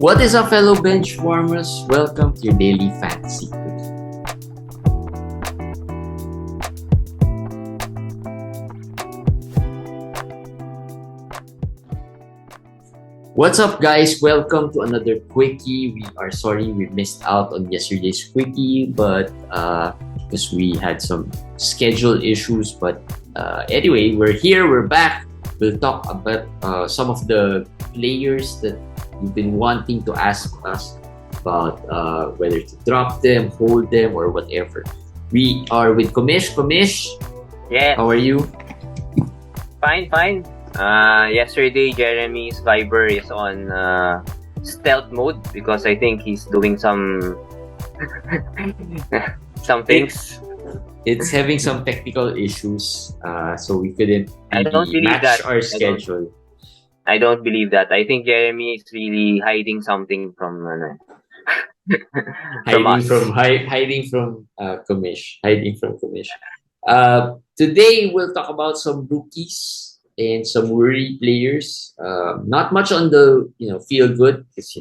What is up, fellow bench warmers? Welcome to your daily fantasy quiz. What's up, guys? Welcome to another quickie. We are sorry we missed out on yesterday's quickie, but because we had some schedule issues. But anyway, we're here. We're back. We'll talk about some of the players that you've been wanting to ask us about, whether to drop them, hold them, or whatever. We are with Komish. Komish, Yeah, how are you? fine. Yesterday, Jeremy's Viber is on stealth mode because I think he's doing some things. It's having some technical issues, so we couldn't I don't really believe match that. our schedule. I don't believe that. I think Jeremy is really hiding something from from us. Hiding from Komish. Today we'll talk about some rookies and some worry players. Not much on the feel good because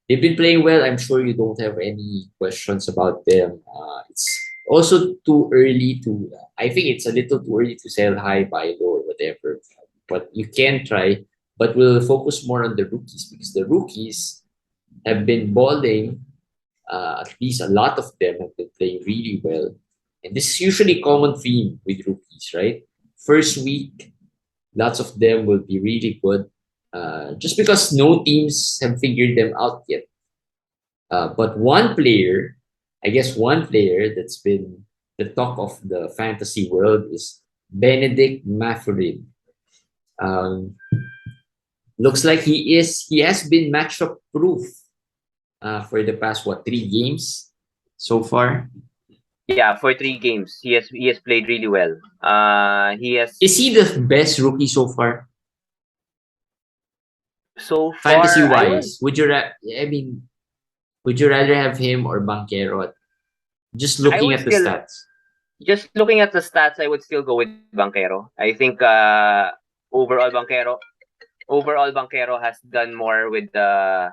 they've been playing well. I'm sure you don't have any questions about them. It's also too early to. I think it's a little too early to sell high, buy low, or whatever. But you can try. But we'll focus more on the rookies because the rookies have been balling. At least a lot of them have been playing really well. And this is usually a common theme with rookies, right? First week, lots of them will be really good, just because no teams have figured them out yet. But one player that's been the talk of the fantasy world is Benedict Mathurin. Um, Looks like he has been matchup proof for the past 3 games so far. Yeah, for 3 games, he has played really well. Is he the best rookie so far, So far, fantasy wise? Would you rather have him or Banquero? Just looking at the stats. Just looking at the stats, I would still go with Banquero. I think overall Banquero has done more with the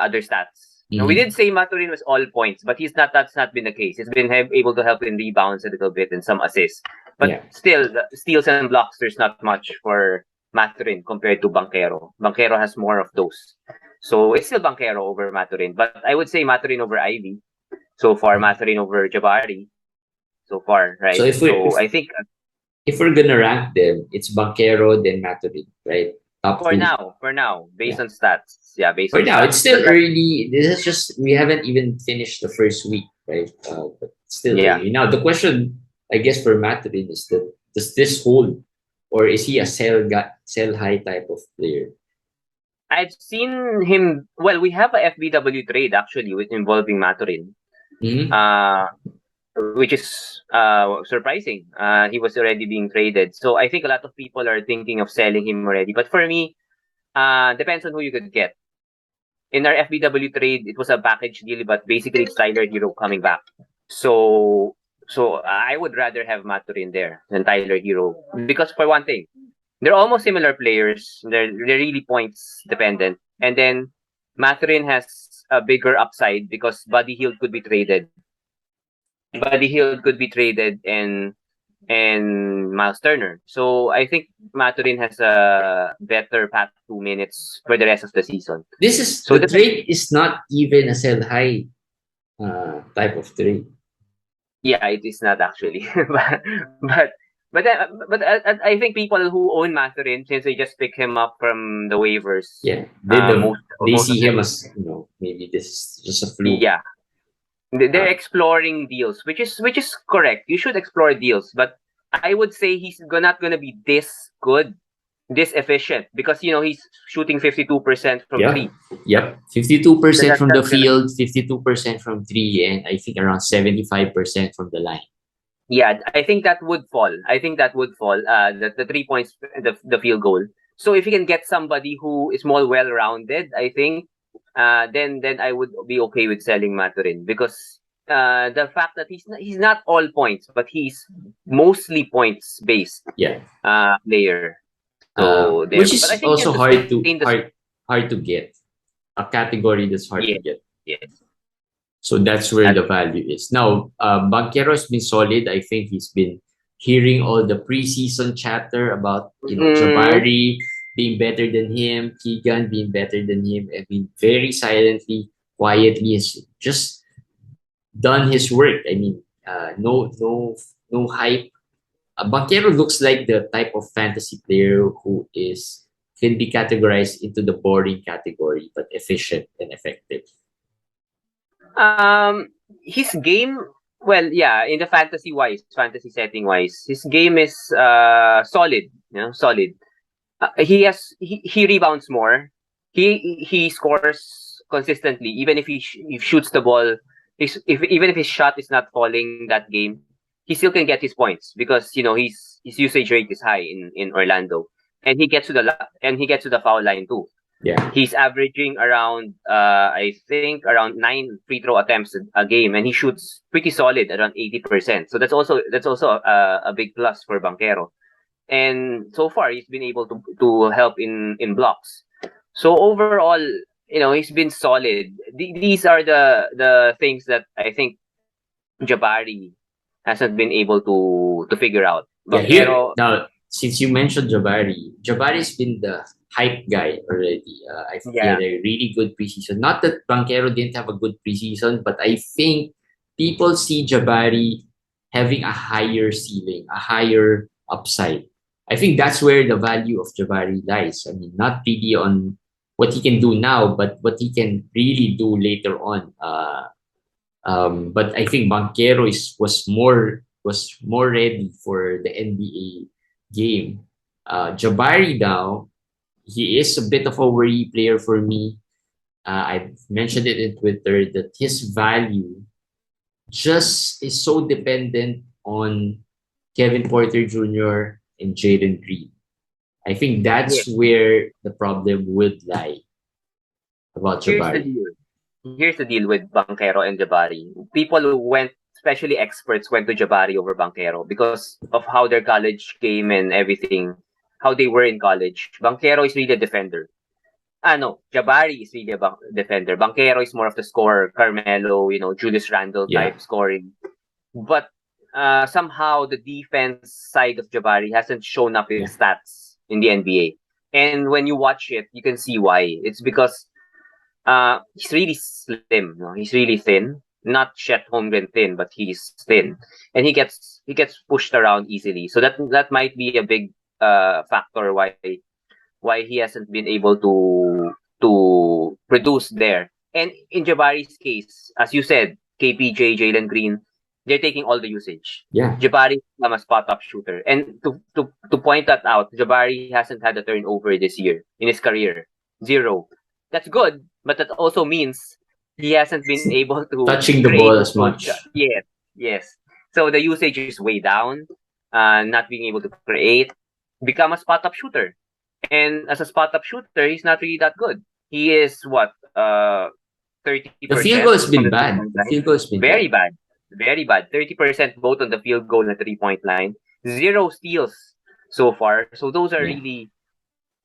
other stats. We did say Maturin was all points, but that's not been the case. He's been able to help in rebounds a little bit and some assists. But still, the steals and blocks, there's not much for Maturin compared to Banquero. Banquero has more of those. So it's still Banquero over Maturin. But I would say Maturin over Ivy. So far, Maturin over Jabari. So far, right? I think if we're gonna rank them, it's Banquero then Maturin, right? For now, based on stats. Yeah, for now, it's still early. This is just we haven't even finished the first week, right? But still early. Now the question, I guess, for Maturin is that does this hold, or is he a sell high type of player? I've seen him. Well, we have a FBW trade actually with involving Maturin. Which is surprising. He was already being traded. So I think a lot of people are thinking of selling him already. But for me, depends on who you could get. In our FBW trade, it was a package deal, but basically it's Tyler Hero coming back. So I would rather have Maturin there than Tyler Hero. Because for one thing, they're almost similar players. They're really points dependent. And then Maturin has a bigger upside because Buddy Hield could be traded. And Miles Turner. So I think Maturin has a better path 2 minutes for the rest of the season. The trade is not even a sell high type of trade. Yeah, it is not actually. but I think people who own Maturin, since they just pick him up from the waivers, they see him as maybe this is just a fluke. Yeah. They're exploring deals, which is correct. You should explore deals, but I would say he's not gonna be this good, this efficient, because he's shooting 52% from 3. Yep, 52% from the field, 52% from 3, and I think around 75% from the line. Yeah, I think that would fall. The 3 points, the field goal. So if you can get somebody who is more well-rounded, I think. Then I would be okay with selling Maturin because the fact that he's not all points, but he's mostly points based player. Which is also hard to get. a category that's hard to Yes, get. yes. So that's where the Agree. value is. Now, Banquero's been solid. I think he's been hearing all the preseason chatter about, Mm, Jabari being better than him, Keegan being better than him, and been very silently, quietly has just done his work. I mean, no hype. Banquero looks like the type of fantasy player who can be categorized into the boring category, but efficient and effective. um, his game, well, yeah, in the fantasy setting wise, his game is solid. Solid. He rebounds more. He scores consistently, even if he shoots the ball. Even if his shot is not falling that game, he still can get his points because his usage rate is high in Orlando, and he gets to the foul line too. Yeah. He's averaging around I think around 9 free throw attempts a game, and he shoots pretty solid around 80%. So that's also a big plus for Banquero. And so far he's been able to help in blocks. So overall, he's been solid. These are the things that I think Jabari hasn't been able to figure out. Yeah, here Banquero, now since you mentioned Jabari, Jabari's been the hype guy already. I think he yeah, had a really good preseason. Not that Banquero didn't have a good preseason, but I think people see Jabari having a higher ceiling, a higher upside. I think that's where the value of Jabari lies. I mean, not really on what he can do now, but what he can really do later on. But I think Banquero was more ready for the NBA game. Jabari now, he is a bit of a worry player for me. I've mentioned it in Twitter that his value just is so dependent on Kevin Porter Jr. and Jaden Green. I think yeah. that's where the problem would lie about Here's the Jabari. deal. Here's the deal with Banquero and Jabari. People who went, especially experts, went to Jabari over Banquero because of how their college game and everything, how they were in college. Banquero is really a defender. No, Jabari is really a defender. Banquero is more of the scorer, Carmelo, Julius Randle Yeah, type scoring. But somehow the defense side of Jabari hasn't shown up in yeah, stats in the NBA. And when you watch it, you can see why. It's because he's really slim. He's really thin. Not Chet Holmgren thin, but he's thin, and he gets pushed around easily. So that might be a big factor why he hasn't been able to produce there. And in Jabari's case, as you said, KPJ, Jalen Green, they're taking all the usage. yeah. Jabari become a spot up shooter. And to point that out, Jabari hasn't had a turnover this year in his career. Zero. That's good, but that also means he hasn't been able to Touching the create ball his as own much. shot. Yes, yes. So the usage is way down, not being able to create, become a spot up shooter. And as a spot up shooter, he's not really that good. He is what, The field goal 30% has from been the three bad. point The line. field goal has been Very bad. bad. Very bad. 30% both on the field goal and the 3 point line. Zero steals so far. So those are Yeah. really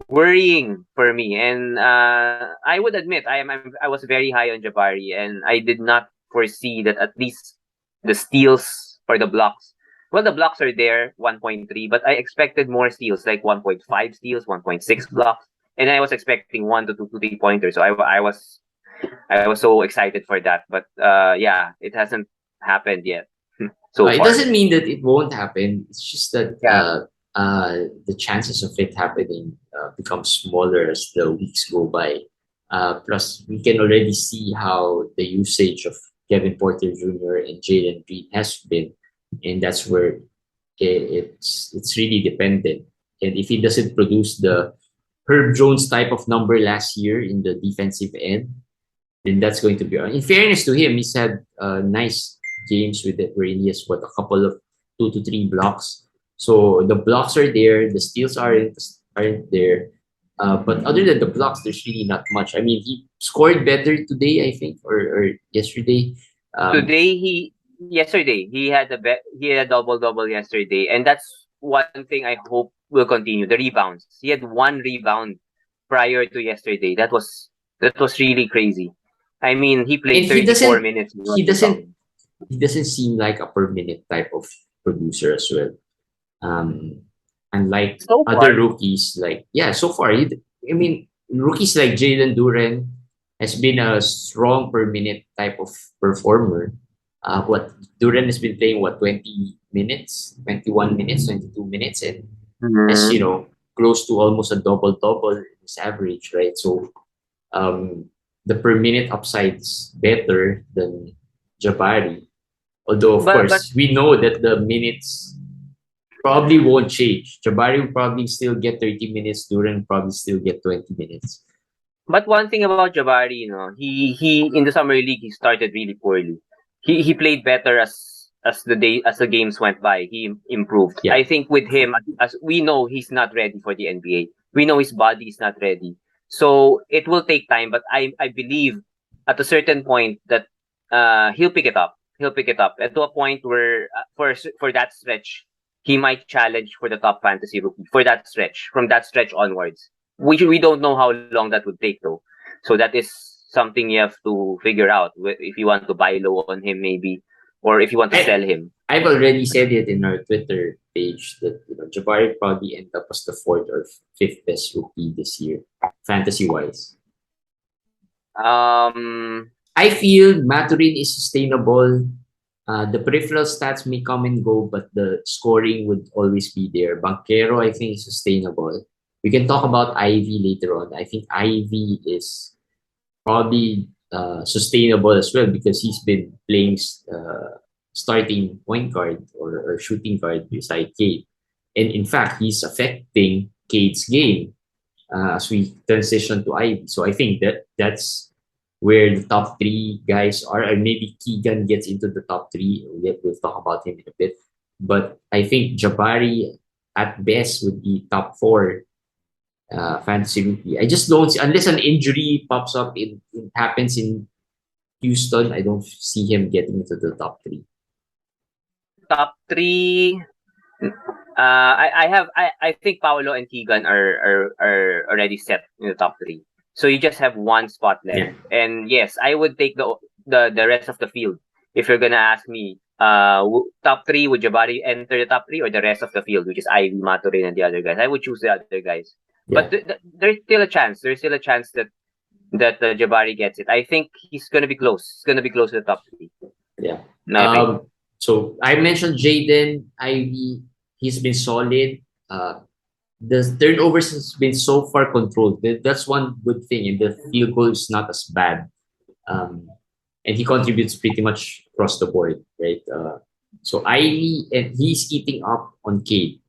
worrying for me. And I would admit I was very high on Jabari, and I did not foresee that at least the steals or the blocks. Well, the blocks are there, 1.3, but I expected more steals, like 1.5 steals, 1.6 blocks, and I was expecting 1 to 2 3 pointers. So I was so excited for that, but yeah, it hasn't happened yet so It far. doesn't mean that it won't happen. It's just that Yeah, the chances of it happening become smaller as the weeks go by. Plus, we can already see how the usage of Kevin Porter Jr. and Jalen Green has been, and that's where it's really dependent. And if he doesn't produce the Herb Jones type of number last year in the defensive end, then that's going to be. In fairness to him, he's had nice games with it where he has a couple of 2 to 3 blocks. So the blocks are there, the steals aren't there. But other than the blocks, there's really not much. I mean, he scored better today, I think, or yesterday. Um, today yesterday he had a double double yesterday, and that's one thing I hope will continue. The rebounds. He had one rebound prior to yesterday. That was That was really crazy. I mean, he And played 34 minutes in he what you're doesn't, talking. he doesn't seem like a per minute type of producer as well. Um, Unlike So other far, rookies, like yeah, so far, I mean, rookies like Jalen Duren has been a strong per minute type of performer. What Duren has been playing, what, 20 minutes, 21 minutes, 22 minutes, and as you mhm. know, close to almost a double double in his average, right? So um, the per minute upside is better than Jabari. Although of But course we know that the minutes probably won't change. Jabari will probably still get 30 minutes. Duran probably still get 20 minutes. one thing about Jabari, he in the summer league he started really poorly. He played better as the games went by. He improved. Yeah. I think with him, as we know, he's not ready for the NBA. We know his body is not ready. So it will take time, but I believe at a certain point that he'll pick it up. He'll pick it up, and to a point where for that stretch, he might challenge for the top fantasy rookie for that stretch. From that stretch onwards, we don't know how long that would take though. So that is something you have to figure out if you want to buy low on him maybe, or if you want to I, sell him. I've already said it in our Twitter page that Jabari probably end up as the fourth or fifth best rookie this year, fantasy wise. Um, I feel Maturin is sustainable. The peripheral stats may come and go, but the scoring would always be there. Banquero, I think, is sustainable. We can talk about Ivy later on. I think Ivy is probably sustainable as well because he's been playing starting point guard or shooting guard beside Cade. And in fact, he's affecting Cade's game as we transition to Ivy. So I think that's where the top three guys are, and maybe Keegan gets into the top three. We'll talk about him in a bit. But I think Jabari at best would be top four fantasy rookie. I just don't see, unless an injury pops up, it happens in Houston. I don't see him getting into the top three. top three. I think Paolo and Keegan are already set in the top three. So you just have one spot left. Yeah, And yes, I would take the rest of the field. If you're gonna ask me, top three, would Jabari enter the top three or the rest of the field, which is Ivy, Maturin, and the other guys? I would choose the other guys. But yeah, there's still a chance. There's still a chance that Jabari gets it. I think he's gonna be close. He's gonna be close to the top three, yeah. in my opinion. So I mentioned Jaden Ivy. He's been solid. The turnovers has been so far controlled. That's one good thing, and the field goal is not as bad. Um, and he contributes pretty much across the board, right? So Ivy, and he's eating up on Cade.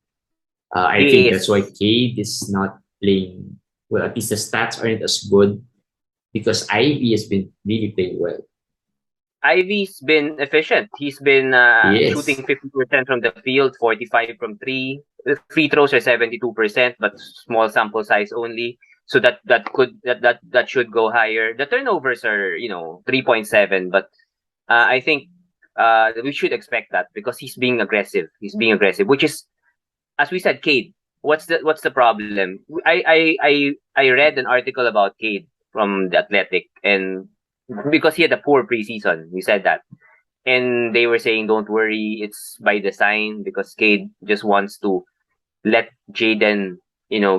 I He think that's why is. Cade is not playing well. At least the stats aren't as good because Ivy has been really playing well. Ivy's been efficient. He's been He shooting is. 50% from the field, 45 from three. The free throws are 72%, but small sample size only. So that should go higher. The turnovers are 3.7, but I think we should expect that because he's being aggressive. He's being aggressive, which is, as we said, Cade. What's the problem? I read an article about Cade from the Athletic, and because he had a poor preseason, he said that, and they were saying, "Don't worry, it's by design because Cade just wants to let Jaden,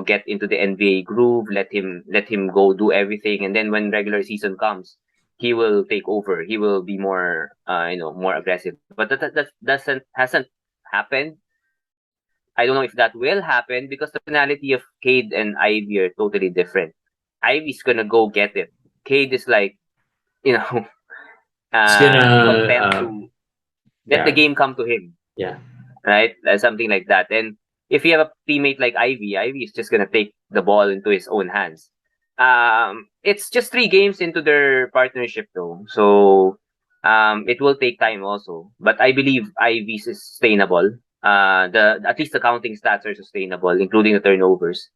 get into the NBA groove, let him go do everything, and then when regular season comes, he will take over. He will be more, more aggressive." But that doesn't hasn't happened. I don't know if that will happen because the personality of Cade and Ivy are totally different. Ivy's gonna go get it. Cade is like, you know, He's gonna, content to let the yeah, game come to him, yeah. right? Something like that. And if you have a teammate like Ivy is just gonna take the ball into his own hands. It's just 3 games into their partnership though, so it will take time also. But I believe Ivy's is sustainable. The at least the counting stats are sustainable, including the turnovers.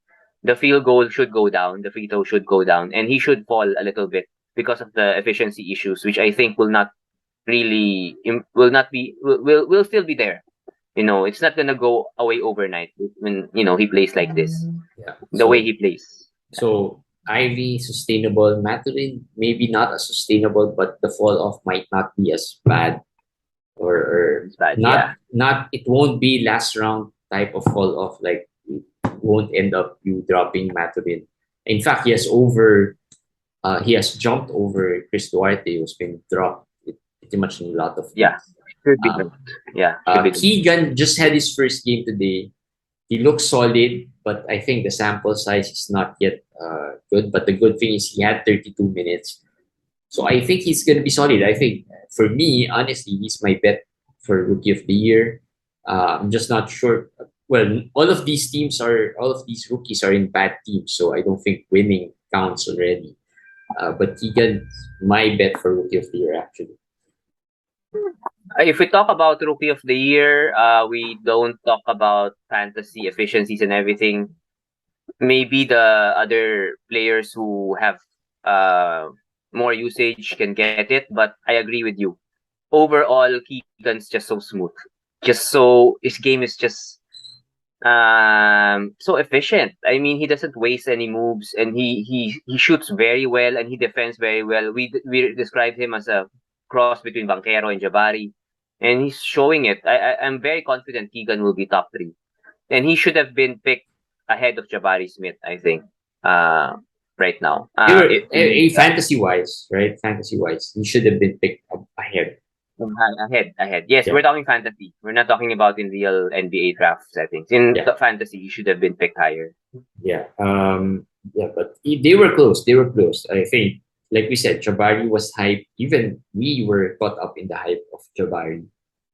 The field goal should go down, the free throw should go down, and he should fall a little bit because of the efficiency issues, which I think will not really will not be will still be there. It's not gonna go away overnight when he plays like this, Yeah. the way he plays. So Ivy sustainable. Maturin maybe not as sustainable, but the fall off might not be as bad, or It's bad. Yeah. not it won't be last round type of fall off, like it won't end up you dropping Maturin. In fact, he has jumped over Chris Duarte, who's been dropped pretty much in a lot of Yeah. leagues. Should be good. Um, Yeah. Should be good. Keegan just had his first game today. He looks solid, but I think the sample size is not yet good. But the good thing is he had 32 minutes. So I think he's going to be solid. I think for me, honestly, he's my bet for Rookie of the Year. I'm just not sure. Well, all of these rookies are in bad teams, so I don't think winning counts already. But Keegan, my bet for Rookie of the Year, actually. If we talk about Rookie of the Year, we don't talk about fantasy efficiencies and everything. Maybe the other players who have uh, more usage can get it, but I agree with you. Overall, Keegan's just so smooth. His game is just so efficient. I mean, he doesn't waste any moves, and he shoots very well, and he defends very well. We described him as a cross between Banquero and Jabari, and he's showing it. I'm very confident Keegan will be top three, and he should have been picked ahead of Jabari Smith. I think uh, right now. They were If he fantasy wise, right? Fantasy wise, he should have been picked up ahead. ahead. Yes, Yeah, we're talking fantasy. We're not talking about in real NBA draft settings. In yeah, the fantasy, he should have been picked higher. yeah. Yeah, but they were close. They were close. I think, like we said, Jabari was hype. Even we were caught up in the hype of Jabari,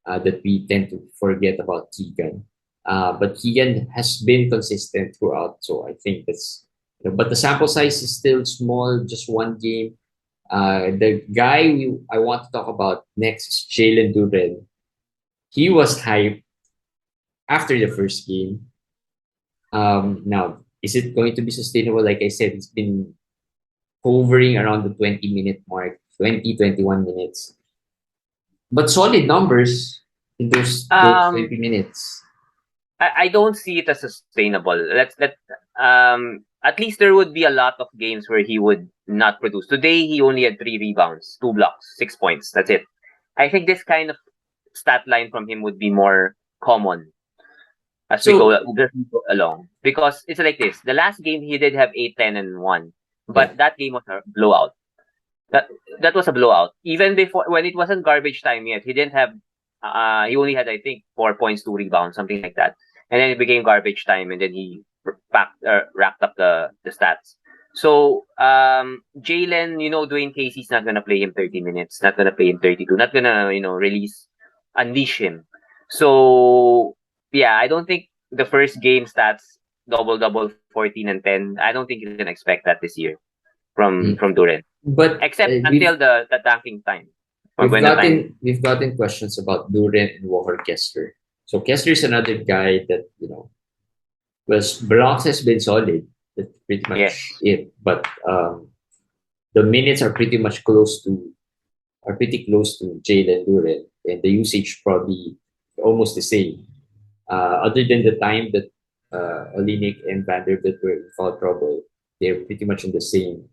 that we tend to forget about Keegan. But Keegan has been consistent throughout, so I think that's. But the sample size is still small, just one game. The guy I want to talk about next is Jalen Duren. He was hyped after the first game. Now, is it going to be sustainable? Like I said, it's been hovering around the 20-minute mark, 20, 21 minutes. But solid numbers in those Um, 20 minutes. I don't see it as sustainable. Let At least there would be a lot of games where he would not produce. Today he only had 3 rebounds, 2 blocks, 6 points. That's it. I think this kind of stat line from him would be more common So, as we go along. Because it's like this. The last game he did have 8, 10, and 1. yeah. But that game was a blowout. That that was a blowout. Even before when it wasn't garbage time yet, he didn't have he only had I think 4 points, 2 rebounds, something like that. And then it became garbage time, and then he racked up the stats. So Jalen, Dwayne Casey's not gonna play him 30 minutes, not gonna play him 32, not gonna unleash him. So yeah, I don't think the first game stats double double 14 and 10. I don't think you can expect that this year Mm. from Duren. But Except we've until the tanking time. Or when the time. we've gotten questions about Duren and Walker Kessler. So Kessler is another guy that was Bronx has been solid. That's pretty Yes. much it. But the minutes are pretty close to Jalen Duren, and the usage probably almost the same. Other than the time that Olinik and Vanderbilt were in foul trouble, they're pretty much in the same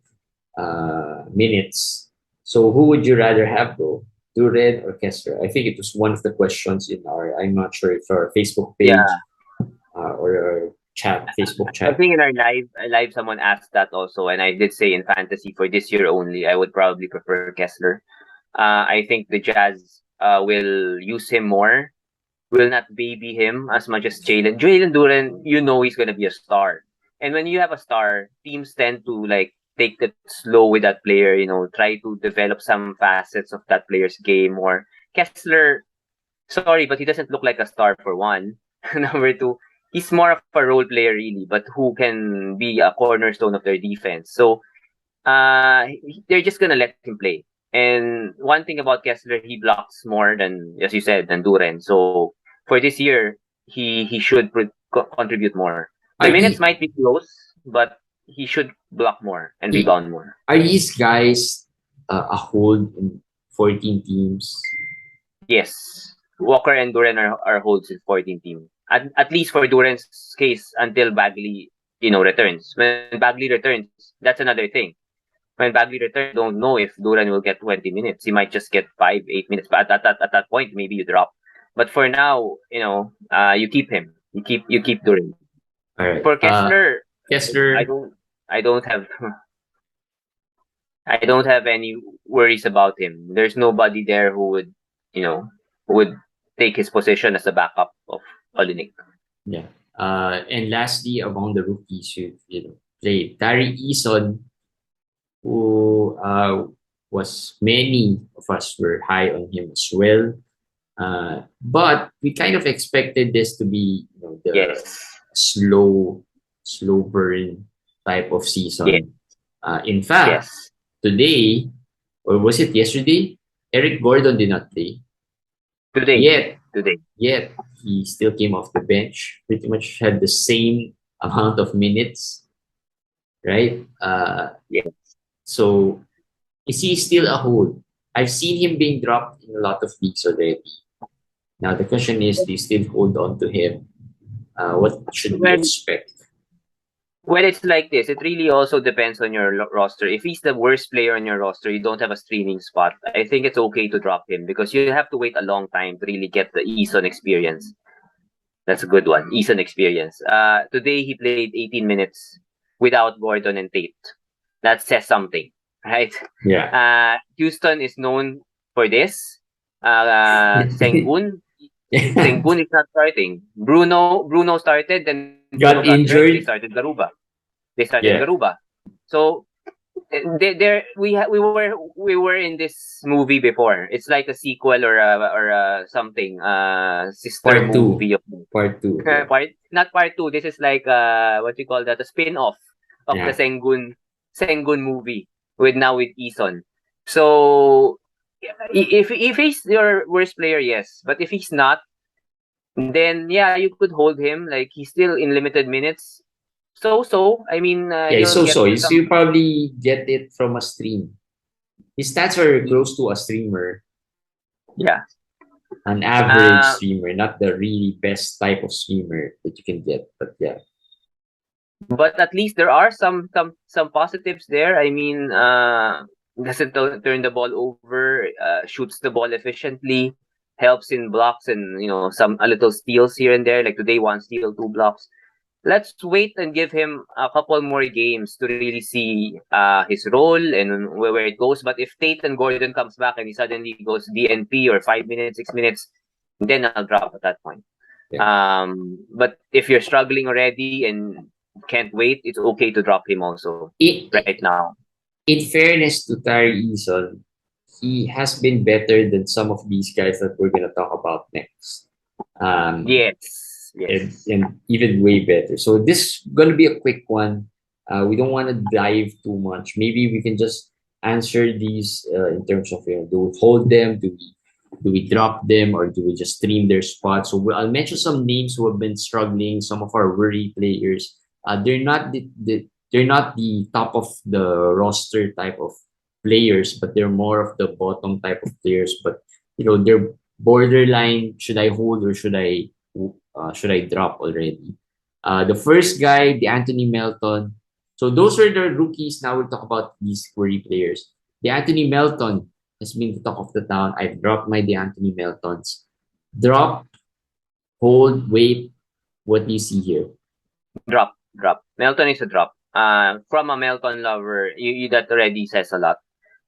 minutes. So who would you rather have though, Duren or Kessler? I think it was one of the questions in I'm not sure if our Facebook Yeah. page or our Facebook I chat. think in our live someone asked that also, and I did say in fantasy for this year only, I would probably prefer Kessler. I think the Jazz will use him more, will not baby him as much as Jalen. Jalen Duren, he's gonna be a star. And when you have a star, teams tend to like take it slow with that player, try to develop some facets of that player's game. Or Kessler, sorry, but he doesn't look like a star for one. Number two, he's more of a role player really, but who can be a cornerstone of their defense. So they're just gonna let him play. And one thing about Kessler, he blocks more than, as you said, than Duren. So for this year, he should contribute more. The Are minutes the might be close, but he should block more and the rebound more. are these guys a hold in 14 teams? Yes, Walker and Duren are holds in 14 team. At least for Duren's case, until Bagley returns. When Bagley returns, that's another thing. When Bagley returns, you don't know if Duran will get 20 minutes. He might just get 5, 8 minutes. But at that point, maybe you drop. But for now, you keep him. You keep Duran. All right. For Kessler, I Kessler. don't I don't have I don't have any worries about him. There's nobody there who would take his position as a backup of Olinik. Yeah. And lastly, among the rookies who played, Tari Eason, who was many of us were high on him as well. But we kind of expected this to be the Yes. slow burn type of Yes. season. In fact, Yes. today, or was it yesterday? Eric Gordon did not play. Today. Yet he still came off the bench, pretty much had the same amount of minutes, right? Yes. So is he still a hold? I've seen him being dropped in a lot of leagues already. Now the question is, do you still hold on to him? What should we expect? Well, it's like this. It really also depends on your roster. If he's the worst player on your roster, you don't have a streaming spot, I think it's okay to drop him because you have to wait a long time to really get the Eason experience. That's a good one. Eason experience. Today he played 18 minutes without Gordon and Tate. That says something, right? Yeah. Houston is known for this. Sengun is not starting. Bruno started, then Bruno Got got hurt. injured. They started Garuba. So we were in this movie before. It's like a sequel or something. Sister Part two. movie of Part two. Yeah. not part two. This is like what you call that, a spin-off of the Sengun movie with Eason. So if he's your worst player, yes. But if he's not, then yeah, you could hold him. Like he's still in limited minutes. So. I mean, Yeah, he'll get so some. you probably get it from a stream. His stats are close to a streamer, Yeah. an average streamer, not the really best type of streamer that you can get. But yeah. But at least there are some positives there. I mean, doesn't turn the ball over, shoots the ball efficiently, helps in blocks and a little steals here and there. Like today, 1 steal, 2 blocks. Let's wait and give him a couple more games to really see his role and where it goes. But if Tate and Gordon comes back and he suddenly goes DNP or 5 minutes, 6 minutes, then I'll drop at that point. Yeah. But if you're struggling already and can't wait, it's okay to drop him also right now. In fairness to Tari Eason, he has been better than some of these guys that we're gonna talk about next. Yes. And even way better. So this is gonna be a quick one. We don't want to dive too much. Maybe we can just answer these in terms of do we hold them, do we drop them, or do we just stream their spots? So I'll mention some names who have been struggling. Some of our worry players. They're not they're not the top of the roster type of players, but they're more of the bottom type of players. But they're borderline. Should I hold or should I drop already? The first guy, the Anthony Melton. So those are the rookies. Now we'll talk about these worry players. The Anthony Melton has been the talk of the town. I've dropped my the Anthony Meltons. Drop, hold, wait. What do you see here? Drop. Melton is a drop. From a Melton lover, you that already says a lot.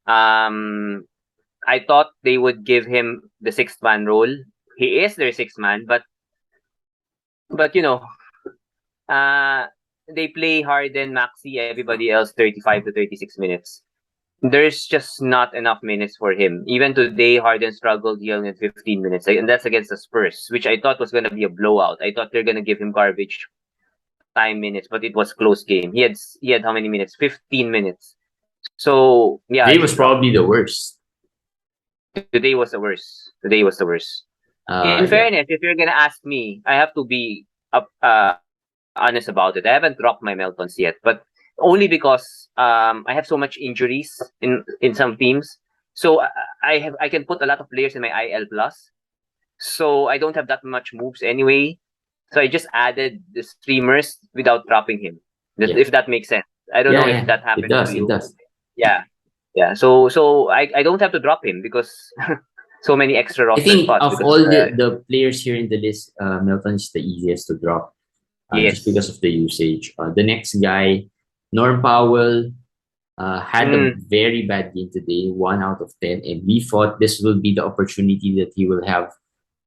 I thought they would give him the sixth man role. He is their sixth man, but they play Harden, Maxi, everybody else 35 to 36 minutes. There's just not enough minutes for him. Even today, Harden struggled. He only had 15 minutes, and that's against the Spurs, which I thought was going to be a blowout. I thought they're going to give him garbage time minutes, but it was close game. He had how many minutes? 15 minutes. So yeah, today was probably the worst. Today was the worst. In fairness, if you're gonna ask me, I have to be honest about it. I haven't dropped my Meltons yet, but only because I have so much injuries in some teams. So I can put a lot of players in my IL plus. So I don't have that much moves anyway. So I just added the streamers without dropping him. Yeah. If that makes sense. I don't know Yeah, if yeah. that It happens to does. It you. does. Yeah. Yeah. So I don't have to drop him because so many extra I roster think spots of because all the players here in the list, Milton is the easiest to drop, just because yes. of the usage. The next guy, Norm Powell, had a Mm, very bad game today, 1 out of 10, and we thought this will be the opportunity that he will have,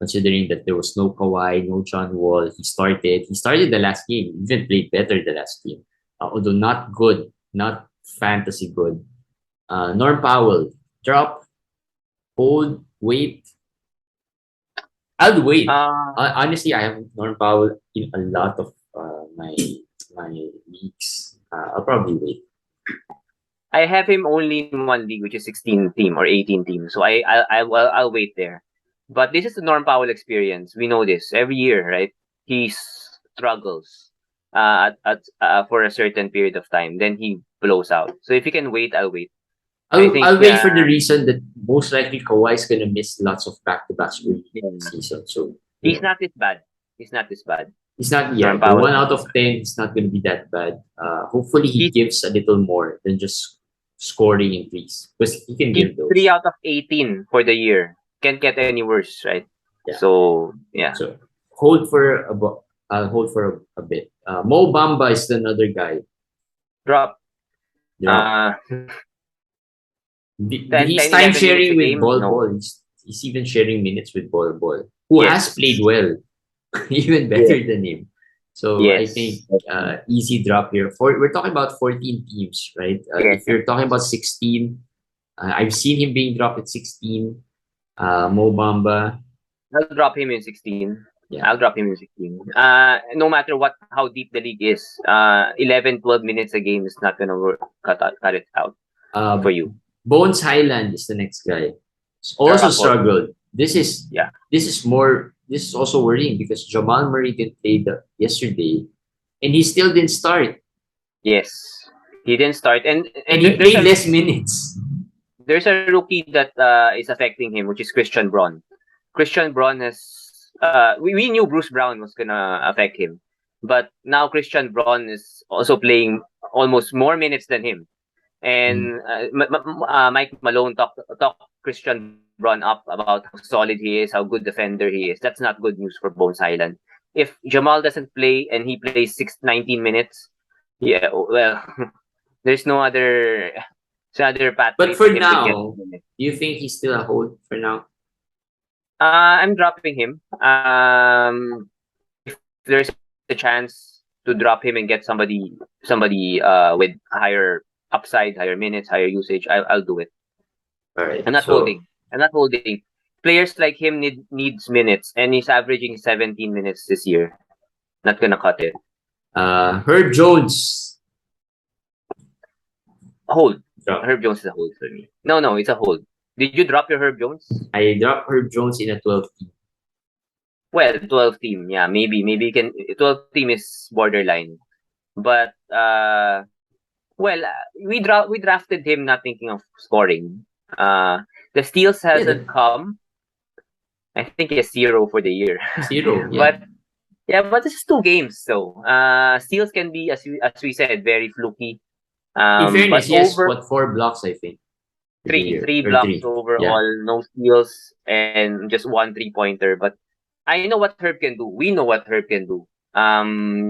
considering that there was no Kawhi, no John Wall. He started the last game, even played better the last game, although not good, not fantasy good. Norm Powell, drop, hold, wait. I'll wait. uh Honestly, I have Norm Powell in a lot of my leagues. I'll probably wait. I have him only in one league, which is 16 team or 18 team. So I'll wait there. But this is the Norm Powell experience. We know this every year, right? He struggles for a certain period of time, then he blows out. So if you can wait, I'll wait. I I'll think wait for the reason that most likely Kawhi is gonna miss lots of back-to-backs early yeah, season. So he's not this bad. He's not this bad. it's not Norm yet the Powell is one not out this of bad. 10. It's not gonna be that bad. Hopefully he He's gives a little more than just scoring increase, because he can he's give three those. out of 18 for the year. Can't get any worse, right? Yeah. So yeah, So hold for a I'll hold for a bit. Mo Bamba is another guy. drop Drop. 10, He's 10, time 11 minutes a sharing with game. Bol No. Bol. He's even sharing minutes with Bol Bol, who has played Yes. well, even better Yes. than him. So I think Yes. That's true. easy drop here. We're talking about 14 teams, right? If Yeah. you're talking about 16, I've seen him being dropped at 16. Mo Bamba, I'll drop him in 16. yeah. I'll drop him in 16. No matter how deep the league is, 11, 12 minutes a game is not gonna work. Cut it out Uh, for you. Bones Highland is the next guy. He's also Drop also. struggled. Yeah. This is also worrying because Jamal Murray didn't play yesterday, and he still didn't start, Yes. He didn't start, and and he there's played a less rookie. minutes. There's a rookie that is affecting him, which is Christian Braun. Christian Braun has. We knew Bruce Brown was gonna affect him, but now Christian Braun is also playing almost more minutes than him. Mm. And Mike Malone talked Christian Braun up about how solid he is, how good defender he is. That's not good news for Bones Island. If Jamal doesn't play and he plays 19 minutes, yeah, well, there's no other pathway But for for him to get now, minutes. do you think he's still a hold for now? I'm dropping him. If there's a chance to drop him and get somebody with higher upside, higher minutes, higher usage, I'll do it. All right. I'm not So holding. I'm not holding. Players like him needs minutes, and he's averaging 17 minutes this year. Not gonna cut it. Herb Jones. Hold. Drop. Herb Jones is a hold for me. No, it's a hold. Did you drop your Herb Jones? I dropped Herb Jones in a 12 team. Well, 12 team, yeah, maybe you can. 12 team is borderline, but well, we drafted him not thinking of scoring. The steals Yeah, hasn't come. I think he has 0 for the year, 0. Yeah. but yeah, but this is 2 games, so steals can be as we said very fluky. In But fairness, yes. over What 4 blocks I think for the year three or blocks 3? Yeah. overall, no steals, and just one 3-pointer. But I know what Herb can do. We know what Herb can do.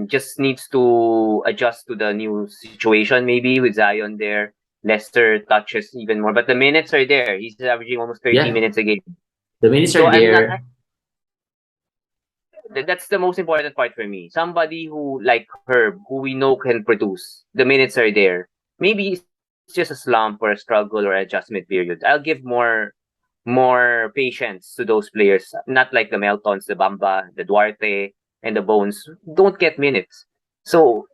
Just needs to adjust to the new situation, maybe with Zion there. Lesser touches even more, but the minutes are there. He's averaging almost 30 Yeah. minutes a game. The minutes So are I'm not. there. That's the most important part for me. Somebody who like Herb, who we know can produce. The minutes are there. Maybe it's just a slump or a struggle or adjustment period. I'll give more patience to those players. Not like the Meltons, the Bamba, the Duarte, and the Bones. Don't get minutes. So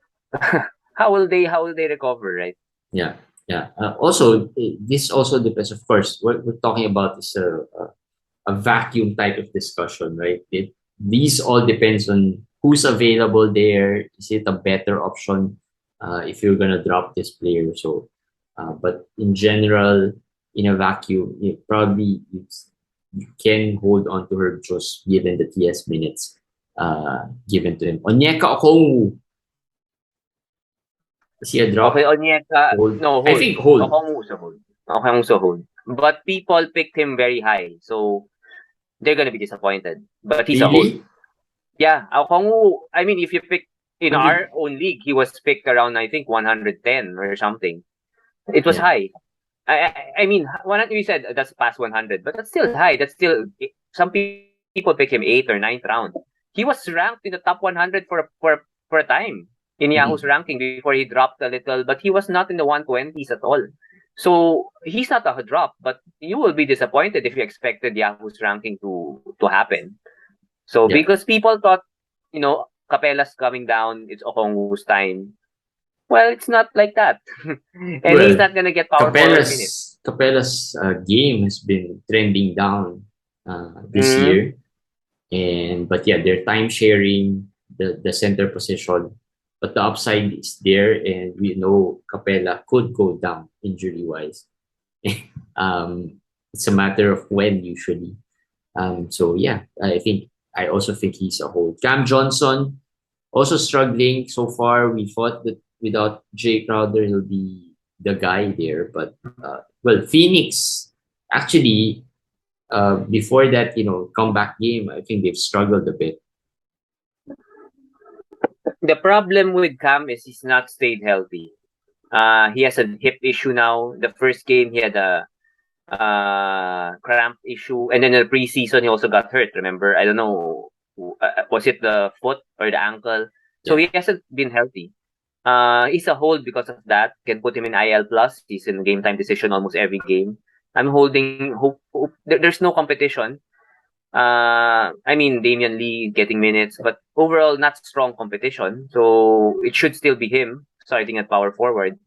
how will they recover, right? Yeah. Yeah. Also, this also depends. Of course, what we're talking about is a vacuum type of discussion, right? These all depends on who's available there. Is it a better option if you're gonna drop this player? So, but in general, in a vacuum, you can hold on to her just given the TS minutes given to him. Onyeka Okongwu, Is he a drop? Okay, Onyeka, Hold? no, I hold. think hold. Okongwu's a hold. Okongwu's a hold. But people picked him very high, so they're gonna be disappointed. But he's a hold. Really? Yeah, Okongwu, I mean, if you pick in Hundred. our own league, he was picked around, I think, 110 or something. It was Yeah. high. I mean, 100, we said that's past 100, but that's still high. That's still, some people pick him 8th or 9th round. He was ranked in the top 100 for a time in Yahoo's Mhm. ranking before he dropped a little, but he was not in the 120s at all. So he's not a drop, but you will be disappointed if you expected Yahoo's ranking to happen. So Yeah. because people thought, Capella's coming down, it's Okongwu's time. Well, it's not like that. And he's Well, not gonna get power forward minutes. Capella's game has been trending down this Mm-hmm. year, and but yeah, they're time sharing the center position, but the upside is there, and we know Capella could go down injury wise. um, it's a matter of when usually. So yeah, I also think he's a hold. Cam Johnson also struggling so far. We thought that without Jay Crowder, he'll be the guy there. But well, Phoenix actually before that, comeback game, I think they've struggled a bit. The problem with Cam is he's not stayed healthy. He has a hip issue now. The first game he had a cramp issue, and then in the preseason he also got hurt. Remember, I don't know, was it the foot or the ankle? So Yeah. he hasn't been healthy. He's a hold because of that. Can put him in IL plus. He's in game time decision almost every game. I'm holding hope. There's no competition. I mean, Damian Lee getting minutes, but overall not strong competition. So it should still be him starting at power forward.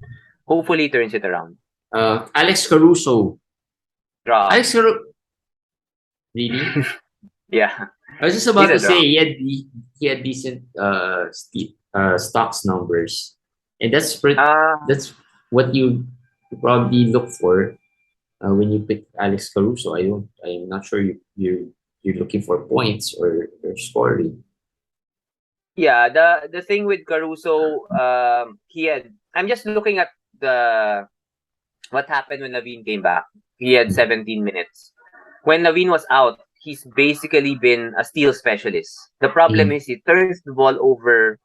Hopefully he turns it around. Alex Caruso. Drop. Alex Caruso. Really? Yeah. I was just He's about a to say drop. he had decent stocks numbers, and Uh, that's what you probably look for when you pick Alex Caruso. I'm not sure you're looking for points or scoring. yeah, the thing with Caruso, I'm just looking at the what happened when Naveen came back. He had 17 minutes. When Naveen was out, he's basically been a steal specialist. The problem Mm, is he turns the ball over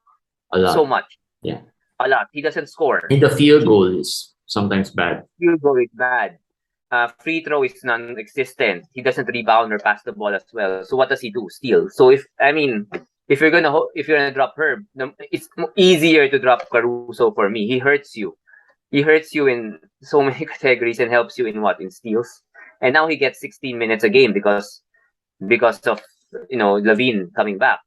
a so lot. much. Yeah. A lot. He doesn't score. And the field He goal is sometimes bad. field goal is bad. Free throw is non-existent. He doesn't rebound or pass the ball as well. So what does he do? Steal. So if you're gonna drop Herb, it's easier to drop Caruso for me. He hurts you. He hurts you in so many categories and helps you in what? In steals. And now he gets 16 minutes a game because of Levine coming back.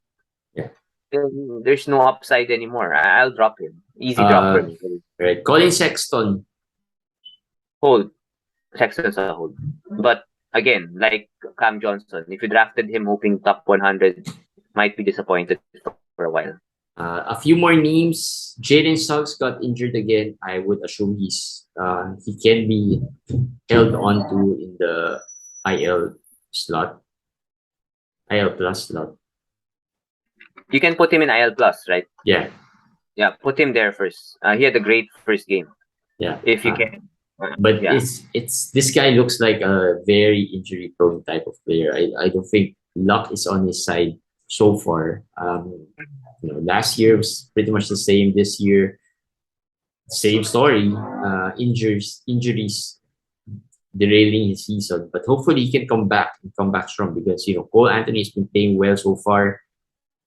Yeah. There's no upside anymore. I'll drop him. Easy drop for Uh, me. right. Colin Sexton. Hold. Sexton's a hold. But again, like Cam Johnson, if you drafted him hoping top 100, might be disappointed for a while. A few more names. Jaden Suggs got injured again. I would assume he can be held on to in the IL slot, IL plus slot. You can put him in IL plus, right? Yeah, Yeah, put him there first. He had a great first game. yeah. If you can. But Yeah. it's this guy looks like a very injury prone type of player. I don't think luck is on his side so far. Last year was pretty much the same. This year, same story. Injuries derailing his season. But hopefully he can come back strong because Cole Anthony has been playing well so far,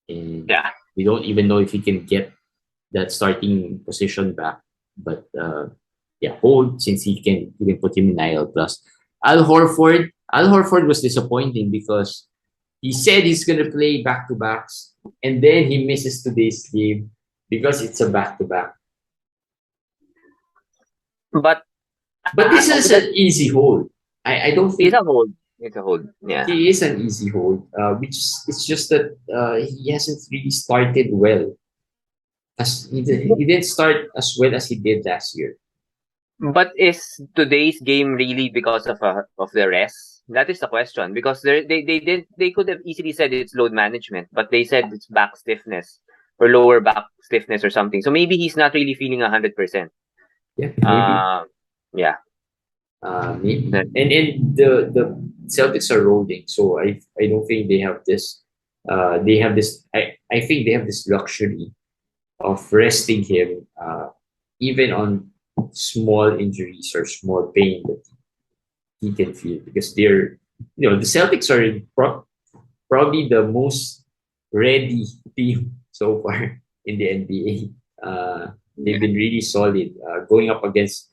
and Yeah. we don't even know if he can get that starting position back. But yeah, hold since you can put him in IL plus. Al Horford was disappointing because he said he's gonna play back to backs, and then he misses today's game because it's a back to back. But But this is an easy hold. I don't it's think a hold. It's a hold. Yeah. he is an easy hold. Which it's just that he hasn't really started well. As he didn't start as well as he did last year. But is today's game really because of the rest? That is the question. Because they could have easily said it's load management, but they said it's back stiffness. or lower back stiffness or something. So maybe he's not really feeling 100%. Yeah, maybe. Yeah. Maybe. And the Celtics are rolling, so I don't think they have this. They have this. I think they have this luxury of resting him, even on small injuries or small pain that he can feel, because the Celtics are probably the most ready team so far in the NBA. They've been really solid, going up against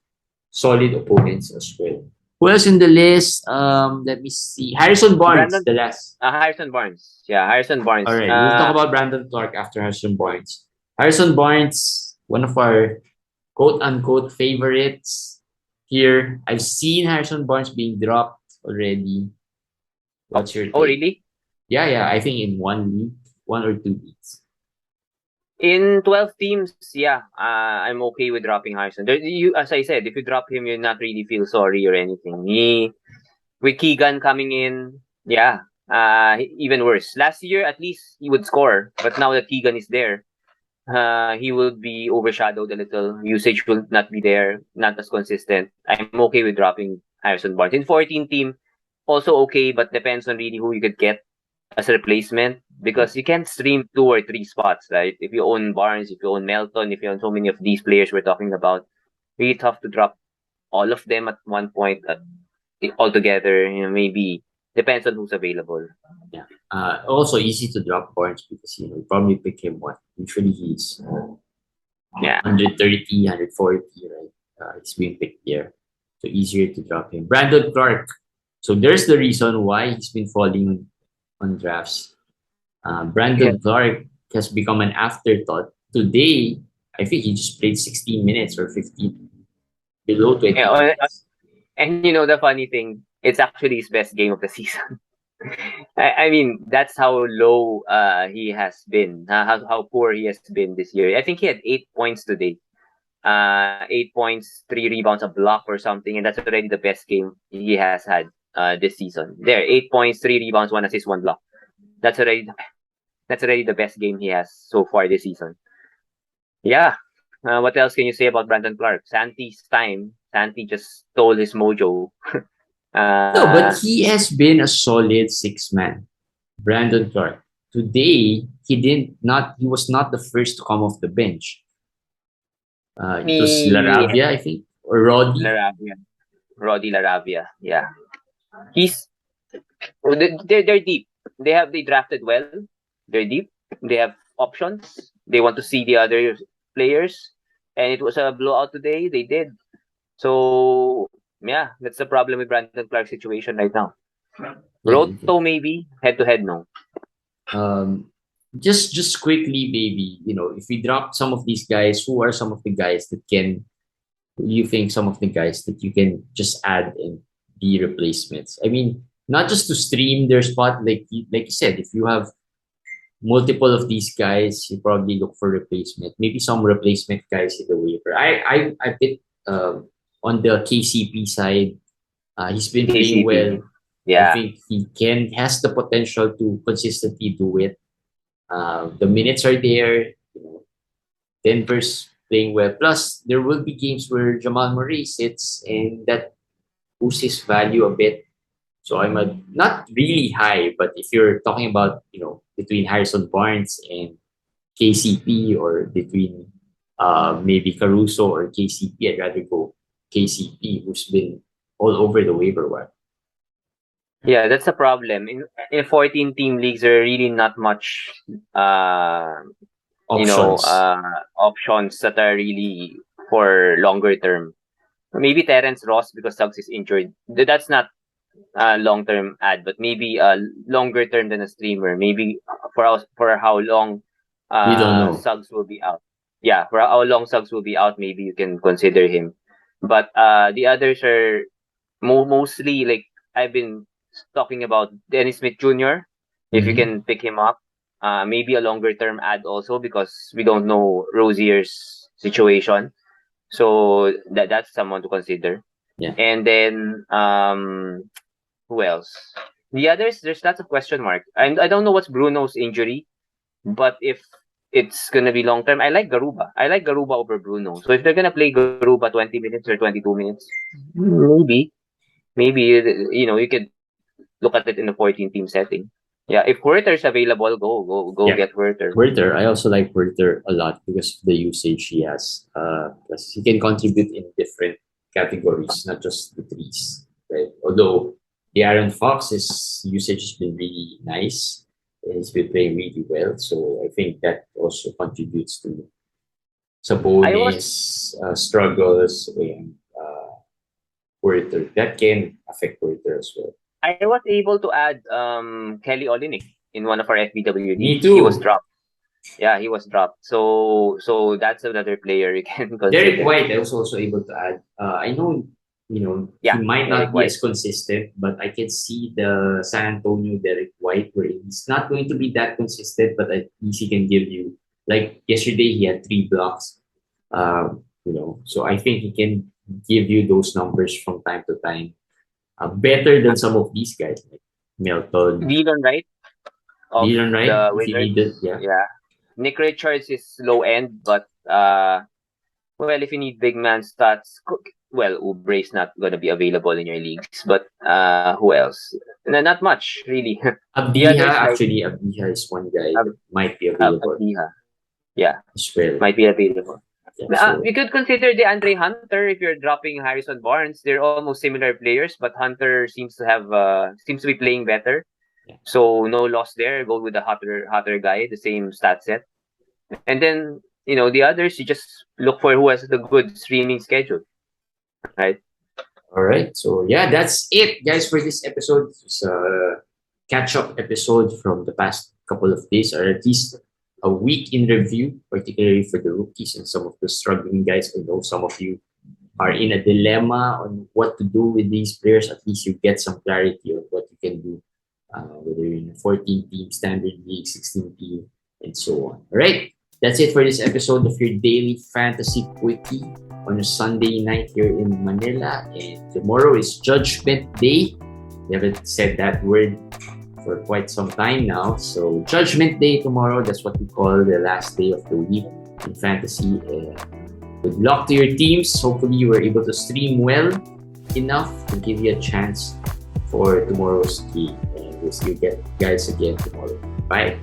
solid opponents as well. Who else in the list? Let me see. Harrison Barnes, Brandon, the last. Harrison Barnes. Yeah, Harrison All Barnes. right, we'll talk about Brandon Clark after Harrison Barnes. Harrison Barnes, one of our quote unquote favorites here. I've seen Harrison Barnes being dropped already. What's your Oh, take? really? Yeah. I think in 1 week, 1 or 2 weeks. In 12 teams, yeah, I'm okay with dropping Harrison. As I said, if you drop him, you not really feel sorry or anything. With Keegan coming in, yeah, even worse. Last year, at least he would score, but now that Keegan is there, he would be overshadowed a little. Usage will not be there, not as consistent. I'm okay with dropping Harrison Barnes. In 14 team, also okay, but depends on really who you could get as a replacement, because you can't stream 2 or 3 spots, right? If you own Barnes, if you own Melton, if you own so many of these players we're talking about, really tough to drop all of them at one point altogether. Maybe depends on who's available. Yeah. Also easy to drop Barnes because you probably pick him what usually he's Yeah. 130, 140, right? He's being picked there, so easier to drop him. Brandon Clark. So there's the reason why he's been falling on drafts. Yeah. Brandon Clark has become an afterthought. Today, I think he just played 16 minutes or 15, below 20 Yeah, minutes. and the funny thing, it's actually his best game of the season. I mean, that's how low he has been, how poor he has been this year. I think he had 8 points today. 8 points, 3 rebounds, a block or something, and that's already the best game he has had this season. There, 8 points, 3 rebounds, 1 assist, 1 block. That's already the best game he has so far this season. Yeah. What else can you say about Brandon Clark? Santi's time. Santi just stole his mojo. No, uh, but he has been a solid six man. Brandon Clark. Today, he was not the first to come off the bench. It was he Laravia, I think, or Roddy. Laravia, Roddy Laravia. Yeah, he's they're deep. They drafted well. They're deep. They have options. They want to see the other players, and it was a blowout today. They did. So yeah, that's the problem with Brandon Clark's situation right now. Yeah. Roto maybe, head to head no. Um, just quickly, baby. If we drop some of these guys, who are some of the guys that can? You think some of the guys that you can just add and be replacements? I mean, not just to stream their spot, like you said. If you have multiple of these guys, you probably look for replacement. Maybe some replacement guys in the waiver. I picked on the KCP side. He's been playing KCP. well. I Yeah. think he has the potential to consistently do it. The minutes are there. Denver's playing well. Plus, there will be games where Jamal Murray sits, and that boosts his value a bit. So I'm not really high, but if you're talking about between Harrison Barnes and KCP, or between maybe Caruso or KCP, I'd rather go KCP, who's been all over the waiver wire. Yeah, that's the problem. In 14 team leagues, there are really not much Options. options that are really for longer term. Maybe Terrence Ross because Suggs is injured. That's not a long term ad, but maybe a longer term than a streamer. Maybe for how long We don't know. Suggs will be out. Yeah, for how long Suggs will be out, maybe you can consider him. But the others are mostly like I've been talking about Dennis Smith Jr. If you Mm-hmm. can pick him up, maybe a longer term ad also because we don't know Rozier's situation. So that's someone to consider. Yeah. And then who else? The others, there's lots of question mark. I don't know what's Bruno's injury, but if it's gonna be long term. I like Garuba. I like Garuba over Bruno. So if they're gonna play Garuba 20 minutes or 22 minutes, maybe you could look at it in a 14-team setting. Yeah, if Werther's available, go Yeah. get Werther. Werther, I also like Werther a lot because of the usage he has. Plus he can contribute in different categories, not just the threes, right? Although the Aaron Fox's usage has been really nice and he's been playing really well. So I think that also contributes to Sabonis struggles and Werther. That can affect Werther as well. I was able to add Kelly Olynyk in one of our FBW Me leagues. too. He was dropped. Yeah, he was dropped. So that's another player you can consider. Derek White, I was also able to add. I know, he might not be as consistent, but I can see the San Antonio Derek White where he's not going to be that consistent, but at least he can give you, like yesterday, he had 3 blocks. So I think he can give you those numbers from time to time. Better than some of these guys, like Melton. Dillon Wright. Dillon Wright, The if you Wizards. need it, yeah. Nick Richards is low end, but well, if you need big man stats, well, Oubre is not gonna be available in your leagues. But who else? Not much really. Abdiha is one guy that might be available. Abdiha. Yeah, as well. might be available. Yeah, you could consider the Andre Hunter if you're dropping Harrison Barnes. They're almost similar players, but Hunter seems to be playing better. Yeah. So no loss there. Go with the hotter guy, the same stat set. And then, the others, you just look for who has the good streaming schedule. Right? All right. So yeah, that's it, guys, for this episode. It's a catch-up episode from the past couple of days, or at least a week in review, particularly for the rookies and some of the struggling guys. I know some of you are in a dilemma on what to do with these players. At least you get some clarity on what you can do, whether you're in a 14-team standard league, 16-team, and so on. All right. That's it for this episode of your daily fantasy quickie on a Sunday night here in Manila. And tomorrow is Judgment Day. We haven't said that word for quite some time now. So Judgment Day tomorrow, that's what we call the last day of the week in fantasy. Good luck to your teams. Hopefully you were able to stream well enough to give you a chance for tomorrow's game. And we'll see you guys again tomorrow. Bye.